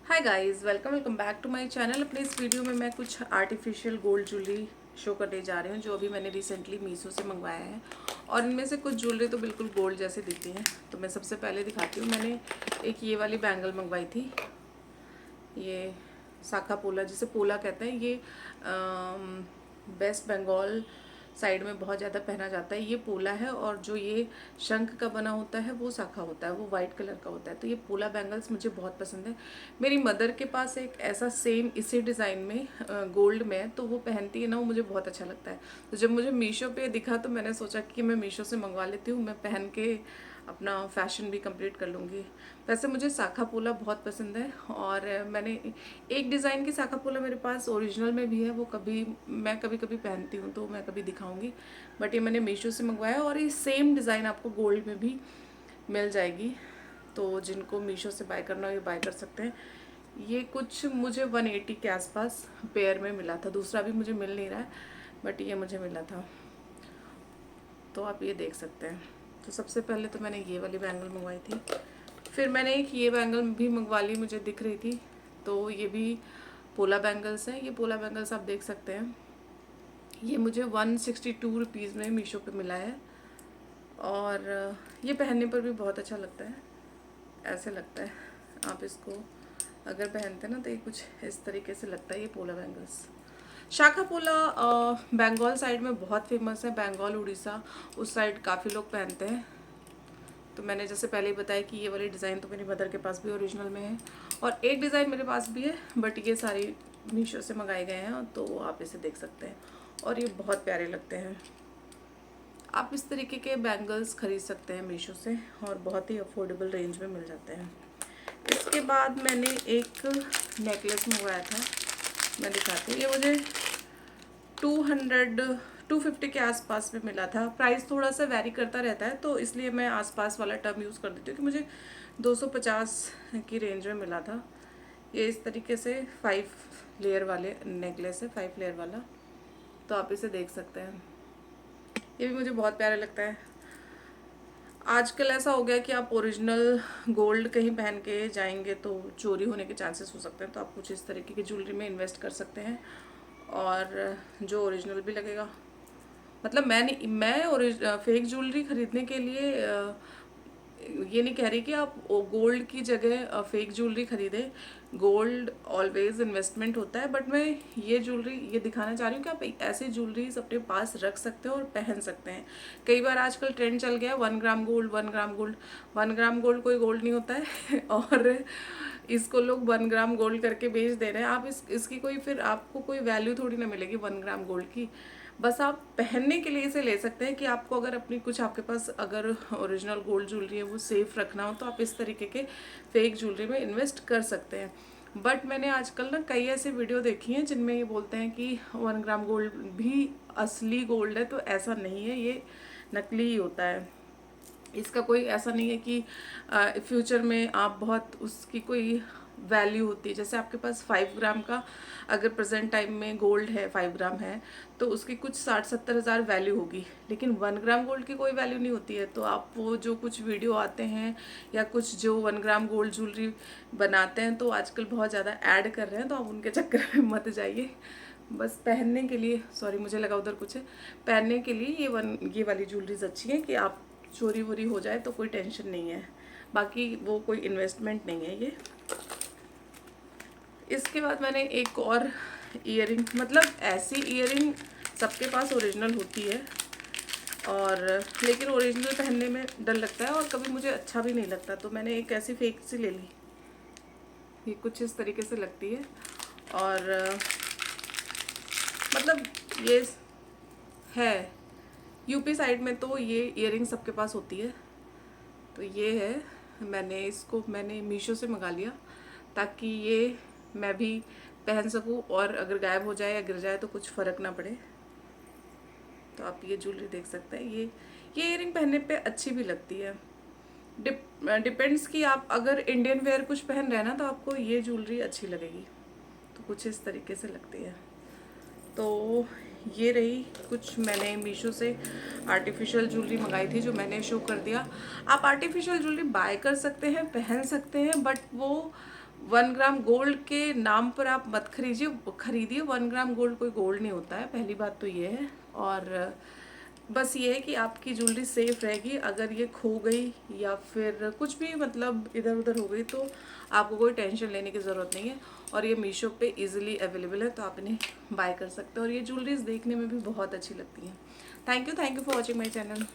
Hi guys, welcome back to my channel. अपने इस video में मैं कुछ आर्टिफिशियल गोल्ड ज्वेलरी शो करने जा रही हूँ जो अभी मैंने रिसेंटली मीशो से मंगवाया है। और इनमें से कुछ ज्वेलरी तो बिल्कुल गोल्ड जैसे दिखती हैं। तो मैं सबसे पहले दिखाती हूँ। मैंने एक ये वाली बैंगल मंगवाई थी। ये साखा पोला, जिसे पोला कहते हैं, ये वेस्ट बंगाल साइड में बहुत ज़्यादा पहना जाता है। ये पोला है और जो ये शंख का बना होता है वो साखा होता है, वो वाइट कलर का होता है। तो ये पोला बैंगल्स मुझे बहुत पसंद है। मेरी मदर के पास एक ऐसा सेम इसी डिज़ाइन में गोल्ड में है, तो वो पहनती है ना, वो मुझे बहुत अच्छा लगता है। तो जब मुझे मीशो पे दिखा तो मैंने सोचा कि मैं मीशो से मंगवा लेती हूँ, मैं पहन के अपना फैशन भी कंप्लीट कर लूँगी। वैसे मुझे साखा पोला बहुत पसंद है और मैंने एक डिज़ाइन की साखा पोला मेरे पास ओरिजिनल में भी है। वो मैं कभी कभी पहनती हूँ तो मैं कभी दिखाऊंगी। बट ये मैंने मीशो से मंगवाया और ये सेम डिज़ाइन आपको गोल्ड में भी मिल जाएगी। तो जिनको मीशो से बाय करना हो ये बाय कर सकते हैं। ये कुछ मुझे 180 के आसपास पेयर में मिला था। दूसरा भी मुझे मिल नहीं रहा है, बट ये मुझे मिला था। तो आप ये देख सकते हैं। तो सबसे पहले तो मैंने ये वाली बैंगल मंगवाई थी। फिर मैंने एक ये बैंगल भी मंगवा ली, मुझे दिख रही थी। तो ये भी पोला बैंगल्स हैं। ये पोला बैंगल्स आप देख सकते हैं। ये मुझे 162 रुपीज़ में मीशो पे मिला है। और ये पहनने पर भी बहुत अच्छा लगता है। ऐसे लगता है, आप इसको अगर पहनते हैं ना तो ये कुछ इस तरीके से लगता है। ये पोला बैंगल्स शाखा पोला बंगाल साइड में बहुत फेमस है। बंगाल, उड़ीसा, उस साइड काफ़ी लोग पहनते हैं। तो मैंने जैसे पहले ही बताया कि ये वाली डिज़ाइन तो मेरी मदर के पास भी ओरिजिनल में है और एक डिज़ाइन मेरे पास भी है, बट ये सारी मीशो से मंगाए गए हैं। तो आप इसे देख सकते हैं और ये बहुत प्यारे लगते हैं। आप इस तरीके के बैंगल्स खरीद सकते हैं मीशो से और बहुत ही अफोर्डेबल रेंज में मिल जाते हैं। इसके बाद मैंने एक नेकलेस मंगवाया था, मैं दिखाती हूँ। ये मुझे 250 के आसपास में मिला था। प्राइस थोड़ा सा वैरी करता रहता है, तो इसलिए मैं आसपास वाला टर्म यूज़ कर देती हूँ कि मुझे 250 की रेंज में मिला था। ये इस तरीके से 5 लेयर वाले नेकलेस है, 5 लेयर वाला। तो आप इसे देख सकते हैं। ये भी मुझे बहुत प्यारा लगता है। आजकल ऐसा हो गया कि आप ओरिजिनल गोल्ड कहीं पहन के जाएंगे तो चोरी होने के चांसेस हो सकते हैं। तो आप कुछ इस तरीके की ज्वेलरी में इन्वेस्ट कर सकते हैं और जो ओरिजिनल भी लगेगा। मतलब मैं फेक ज्वेलरी खरीदने के लिए ये नहीं कह रही कि आप गोल्ड की जगह फेक ज्वेलरी खरीदें। गोल्ड ऑलवेज इन्वेस्टमेंट होता है, बट मैं ये ज्वेलरी ये दिखाना चाह रही हूँ कि आप ऐसी ज्वेलरीज अपने पास रख सकते हैं और पहन सकते हैं। कई बार आजकल ट्रेंड चल गया 1 gram gold, 1 gram gold. 1 gram gold कोई गोल्ड नहीं होता है और इसको लोग 1 ग्राम गोल्ड करके बेच दे रहे हैं। आप इसकी कोई फिर आपको कोई वैल्यू थोड़ी ना मिलेगी 1 ग्राम गोल्ड की। बस आप पहनने के लिए इसे ले सकते हैं कि आपको अगर अपनी कुछ आपके पास अगर ओरिजिनल गोल्ड ज्वेलरी है वो सेफ रखना हो तो आप इस तरीके के फेक ज्वेलरी में इन्वेस्ट कर सकते हैं। बट मैंने आजकल ना कई ऐसे वीडियो देखी हैं जिनमें ये बोलते हैं कि 1 ग्राम गोल्ड भी असली गोल्ड है, तो ऐसा नहीं है, ये नकली ही होता है। इसका कोई ऐसा नहीं है कि फ्यूचर में आप बहुत उसकी कोई वैल्यू होती है। जैसे आपके पास 5 ग्राम का अगर प्रेजेंट टाइम में गोल्ड है, 5 ग्राम है, तो उसकी कुछ 60-70 हज़ार वैल्यू होगी। लेकिन 1 ग्राम गोल्ड की कोई वैल्यू नहीं होती है। तो आप वो जो कुछ वीडियो आते हैं या कुछ जो 1 ग्राम गोल्ड ज्वेलरी बनाते हैं तो आजकल बहुत ज़्यादा ऐड कर रहे हैं, तो आप उनके चक्कर में मत जाइए। बस पहनने के लिए, सॉरी मुझे लगा उधर कुछ है, पहनने के लिए ये वाली ज्वेलरीज अच्छी है कि आप चोरी वोरी हो जाए तो कोई टेंशन नहीं है। बाकी वो कोई इन्वेस्टमेंट नहीं है ये। इसके बाद मैंने एक और ईयरिंग, मतलब ऐसी ईयरिंग सबके पास ओरिजिनल होती है और लेकिन ओरिजिनल पहनने में डर लगता है और कभी मुझे अच्छा भी नहीं लगता। तो मैंने एक ऐसी फेक सी ले ली। ये कुछ इस तरीके से लगती है और मतलब ये है यूपी साइड में तो ये ईयरिंग सबके पास होती है। तो ये है, मैंने मीशो से मंगा लिया ताकि ये मैं भी पहन सकूं और अगर गायब हो जाए या गिर जाए तो कुछ फ़र्क ना पड़े। तो आप ये ज्वेलरी देख सकते हैं। ये ईयरिंग पहनने पे अच्छी भी लगती है। डिपेंड्स कि आप अगर इंडियन वेयर कुछ पहन रहे हैं ना तो आपको ये ज्वेलरी अच्छी लगेगी। तो कुछ इस तरीके से लगती है। तो ये रही कुछ मैंने मीशो से आर्टिफिशियल ज्वेलरी मंगाई थी जो मैंने शो कर दिया। आप आर्टिफिशियल ज्वेलरी बाय कर सकते हैं, पहन सकते हैं, बट वो 1 ग्राम गोल्ड के नाम पर आप मत खरीदिए 1 ग्राम गोल्ड कोई गोल्ड नहीं होता है, पहली बात तो ये है। और बस ये है कि आपकी ज्वेलरी सेफ रहेगी, अगर ये खो गई या फिर कुछ भी मतलब इधर उधर हो गई तो आपको कोई टेंशन लेने की ज़रूरत नहीं है। और ये मीशो पे इजीली अवेलेबल है, तो आप इन्हें बाय कर सकते हो। और ये ज्वेलरीज देखने में भी बहुत अच्छी लगती हैं। Thank you for watching my channel.